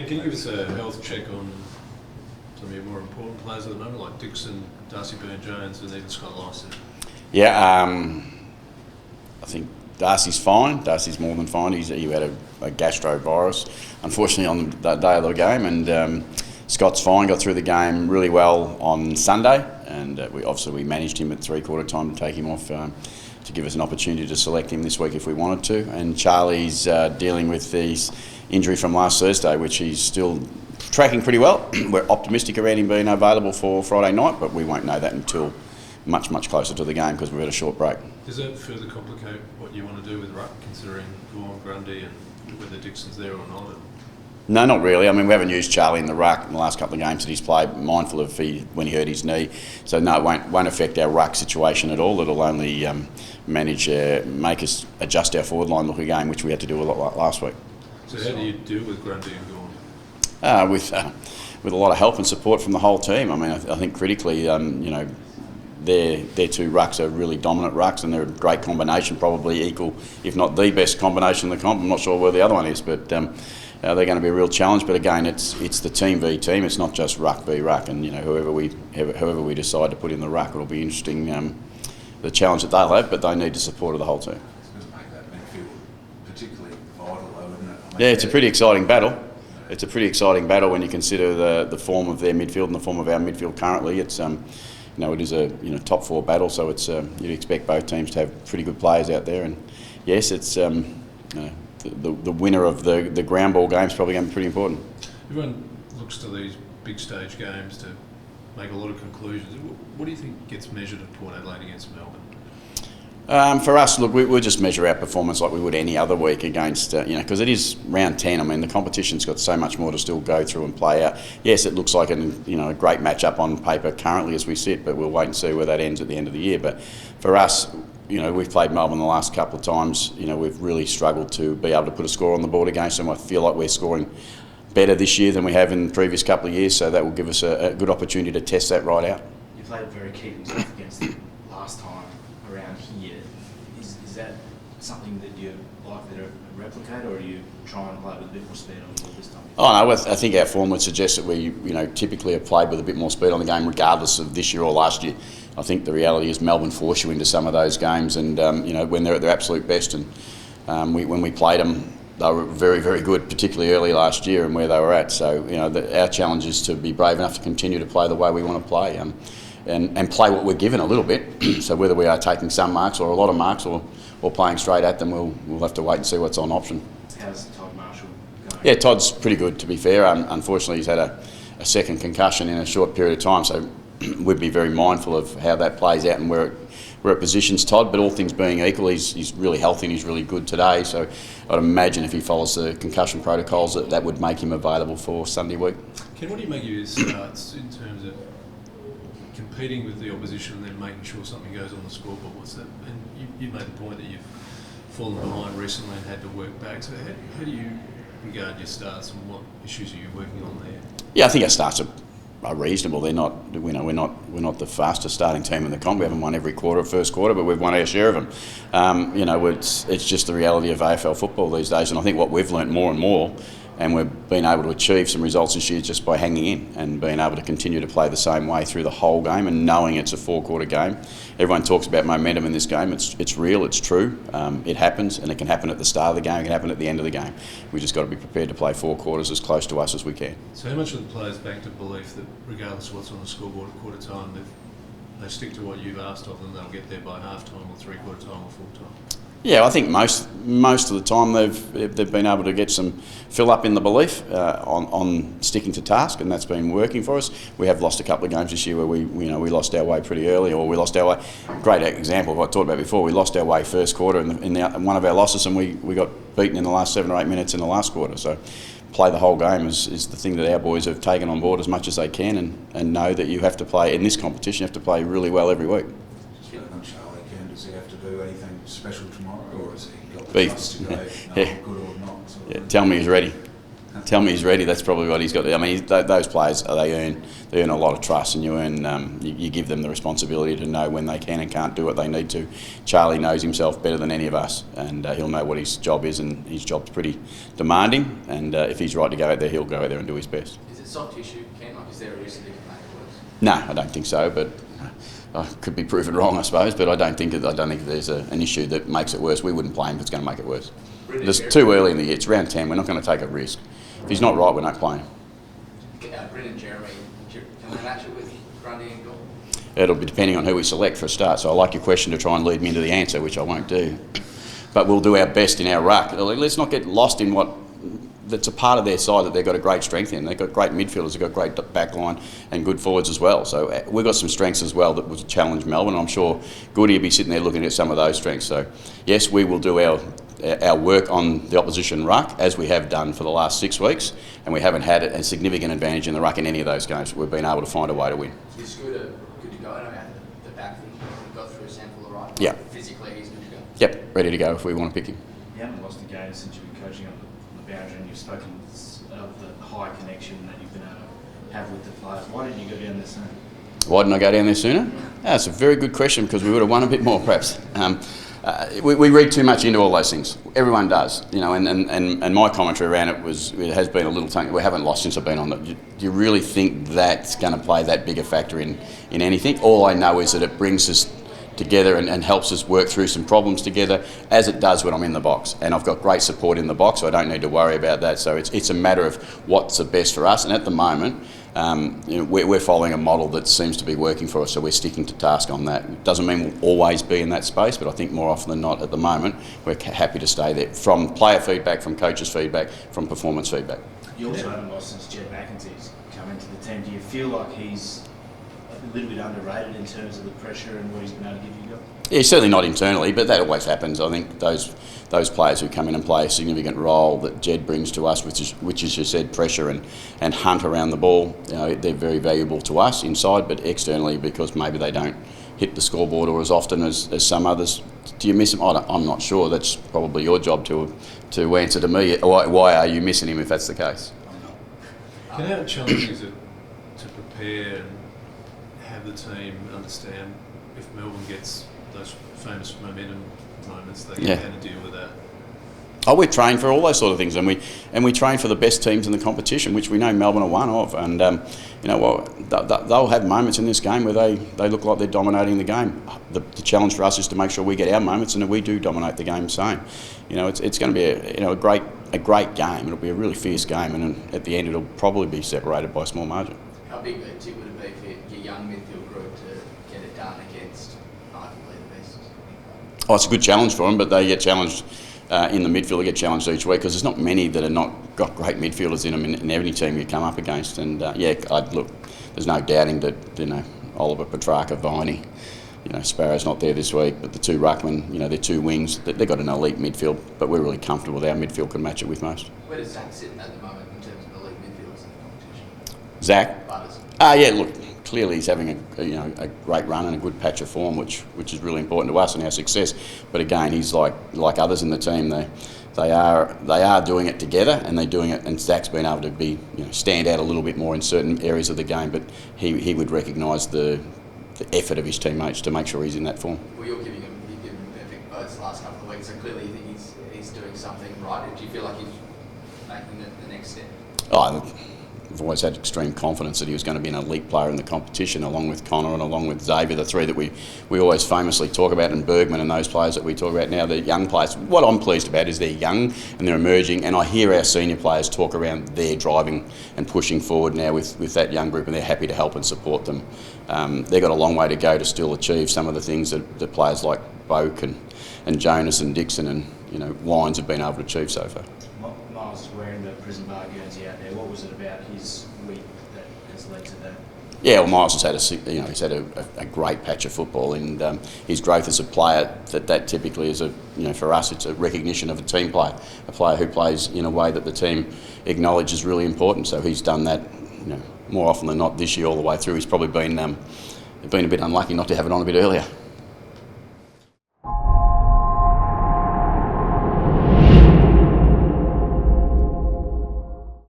Can you give us a health check on some of your more important players at the moment, like Dixon, Darcy Byrne-Jones, and even Scott Lyson? Yeah, I think Darcy's fine. Darcy's more than fine. He had a gastro virus, unfortunately, on that day of the game, and Scott's fine. Got through the game really well on Sunday, and we managed him at three-quarter time to take him off to give us an opportunity to select him this week if we wanted to. And Charlie's dealing with his injury from last Thursday, which he's still tracking pretty well. We're optimistic around him being available for Friday night, but we won't know that until much closer to the game because we've had a short break. Does that further complicate what you want to do with ruck, considering Gorn, Grundy and whether Dixon's there or not? No, not really. I mean, we haven't used Charlie in the ruck in the last couple of games that he's played, mindful of when he hurt his knee. So no, it won't affect our ruck situation at all. It'll only make us adjust our forward line look again, which we had to do a lot like last week. So how do you deal with Grundy and Gorn? With a lot of help and support from the whole team. I mean, I think critically, their two rucks are really dominant rucks, and they're a great combination, probably equal, if not the best combination in the comp. I'm not sure where the other one is, but they're going to be a real challenge. But again, it's the team v team. It's not just ruck v ruck, and whoever we decide to put in the ruck, it'll be interesting. The challenge that they'll have, but they need the support of the whole team. It's going to make that midfield particularly vital, though, isn't it? Yeah, it's a pretty exciting battle. It's a pretty exciting battle when you consider the form of their midfield and the form of our midfield currently. It's it is a top four battle, so it's you'd expect both teams to have pretty good players out there. And yes, it's the winner of the ground ball game is probably going to be pretty important. Everyone looks to these big stage games to make a lot of conclusions. What do you think gets measured at Port Adelaide against Melbourne? For us, look, we'll just measure our performance like we would any other week against, because it is round 10. I mean, the competition's got so much more to still go through and play out. Yes, it looks like a great match-up on paper currently as we sit, but we'll wait and see where that ends at the end of the year. But for us, we've played Melbourne the last couple of times. We've really struggled to be able to put a score on the board against them. I feel like we're scoring better this year than we have in the previous couple of years, so that will give us a good opportunity to test that right out. You played very key yourself against them last time around here. Is that something that you're likely to replicate, or are you trying to play with a bit more speed on the board this time? Oh no, I think our form would suggest that we, typically have played with a bit more speed on the game, regardless of this year or last year. I think the reality is Melbourne force you into some of those games, and when they're at their absolute best. And when we played them, they were very, very good, particularly early last year and where they were at. So our challenge is to be brave enough to continue to play the way we want to play, and play what we're given a little bit. So whether we are taking some marks or a lot of marks, or playing straight at them, we'll have to wait and see what's on option. How's Todd Marshall going? Yeah, Todd's pretty good, to be fair. Unfortunately, he's had a second concussion in a short period of time, so we'd be very mindful of how that plays out and where it positions Todd. But all things being equal, he's really healthy and he's really good today. So I'd imagine if he follows the concussion protocols, that would make him available for Sunday week. Ken, what do you make of his starts in terms of competing with the opposition and then making sure something goes on the scoreboard? What's that? And you made the point that you've fallen behind recently and had to work back. So how do you regard your starts, and what issues are you working on there? Yeah, I think our starts are reasonable. They're not, we're not the fastest starting team in the comp. We haven't won every first quarter, but we've won our share of them. It's just the reality of AFL football these days, and I think what we've learnt more and more, and we've been able to achieve some results this year just by hanging in and being able to continue to play the same way through the whole game, and knowing it's a four-quarter game. Everyone talks about momentum in this game. It's real, it's true. It happens, and it can happen at the start of the game, it can happen at the end of the game. We just got to be prepared to play four quarters as close to us as we can. So how much of the players back to belief that regardless of what's on the scoreboard at quarter time, that they stick to what you've asked of them, they'll get there by half time or three-quarter time or full time? Yeah, I think most of the time they've been able to get some fill up in the belief on sticking to task, and that's been working for us. We have lost a couple of games this year where we lost our way pretty early, or we lost our way. Great example of what I talked about before. We lost our way first quarter in one of our losses, and we got beaten in the last 7 or 8 minutes in the last quarter. So play the whole game is the thing that our boys have taken on board as much as they can, and know that you have to play in this competition. You have to play really well every week. Does he have to do anything special tomorrow, or has he got the Beef. trust to go, no, Yeah. good or not? Yeah, tell me he's ready. tell me he's ready. That's probably what he's got. I mean, those players, they earn a lot of trust, and you give them the responsibility to know when they can and can't do what they need to. Charlie knows himself better than any of us, and he'll know what his job is, and his job's pretty demanding. And if he's right to go out there, he'll go out there and do his best. Is it soft tissue, Ken? Like, is there a risk that it can make it worse? No, I don't think so, but I could be proven wrong, I suppose. But I don't think there's an issue that makes it worse. We wouldn't play him if it's going to make it worse. It's too early in the year. It's round 10. We're not going to take a risk. If he's not right, we're not playing. Bryn and Jeremy, can they match it with Grundy and Gore? It'll be depending on who we select for a start. So I like your question to try and lead me into the answer, which I won't do. But we'll do our best in our ruck. Let's not get lost in what that's a part of their side that they've got a great strength in. They've got great midfielders, they've got great backline and good forwards as well. So we've got some strengths as well that would challenge Melbourne. I'm sure Goody will be sitting there looking at some of those strengths. So yes, we will do our work on the opposition ruck as we have done for the last 6 weeks, and we haven't had a significant advantage in the ruck in any of those games. We've been able to find a way to win. Is Scooter good to go? I know the back thing, he got through a sample of right. Yeah. Physically, he's good to go. Yep, ready to go if we want to pick him. You haven't lost a game since you've been coaching on the boundary, and you've spoken of the high connection that you've been able to have with the players. Why didn't you go down there sooner? Why didn't I go down there sooner? That's a very good question, because we would have won a bit more perhaps. We read too much into all those things. Everyone does, and my commentary around it has been a little tongue. We haven't lost since I've been on it. Do you really think that's going to play that big a factor in anything? All I know is that it brings us together and helps us work through some problems together, as it does when I'm in the box. And I've got great support in the box, so I don't need to worry about that. So it's a matter of what's the best for us. And at the moment, we're following a model that seems to be working for us, so we're sticking to task on that. It doesn't mean we'll always be in that space, but I think more often than not at the moment, we're happy to stay there. From player feedback, from coaches' feedback, from performance feedback. You also haven't lost since Jed Mackenzie's come into the team. Do you feel like he's a little bit underrated in terms of the pressure and what he's been able to give you guys? Yeah, certainly not internally, but that always happens. I think those players who come in and play a significant role that Jed brings to us, which is, you said, pressure and hunt around the ball, they're very valuable to us inside, but externally, because maybe they don't hit the scoreboard or as often as some others. Do you miss him? I'm not sure. That's probably your job to answer to me. Why are you missing him if that's the case? How challenging is it to prepare and have the team understand if Melbourne gets those famous momentum moments, they get how to deal with that? Oh, we train for all those sort of things, and we train for the best teams in the competition, which we know Melbourne are one of. And they'll have moments in this game where they look like they're dominating the game. The challenge for us is to make sure we get our moments and that we do dominate the game the same. It's going to be a great game. It'll be a really fierce game, and at the end it'll probably be separated by a small margin. How big a tip would it be for your young midfield group to get it done against arguably the best? Oh, it's a good challenge for them, but they get challenged in the midfield. They get challenged each week because there's not many that are not got great midfielders in them in every team you come up against. And look, there's no doubting that Oliver, Petrarca, Viney, Sparrow's not there this week, but the two ruckmen, they're two wings. They've got an elite midfield, but we're really comfortable with our midfield can match it with most. Where does Zach sit at the moment in terms of elite midfielders in the competition? Zach? Butters. Look, clearly he's having a great run and a good patch of form, which is really important to us and our success. But again, he's like others in the team. They are doing it together, and they're doing it. And Zach's been able to stand out a little bit more in certain areas of the game. But he would recognise the effort of his teammates to make sure he's in that form. Well, you've given him perfect votes the last couple of weeks, so clearly you think he's doing something right. Do you feel like he's making the next step? I've always had extreme confidence that he was going to be an elite player in the competition, along with Connor and along with Xavier, the three that we always famously talk about, and Bergman and those players that we talk about now, the young players. What I'm pleased about is they're young and they're emerging, and I hear our senior players talk around their driving and pushing forward now with that young group, and they're happy to help and support them. They've got a long way to go to still achieve some of the things that the players like Boak and Jonas and Dixon and Wines have been able to achieve so far. Miles is wearing the prison bar Guernsey out there. What was it about his week that has led to that? Yeah, well, Miles has had a great patch of football, and his growth as a player that typically is for us it's a recognition of a team player, a player who plays in a way that the team acknowledges really important. So he's done that more often than not this year all the way through. He's probably been a bit unlucky not to have it on a bit earlier.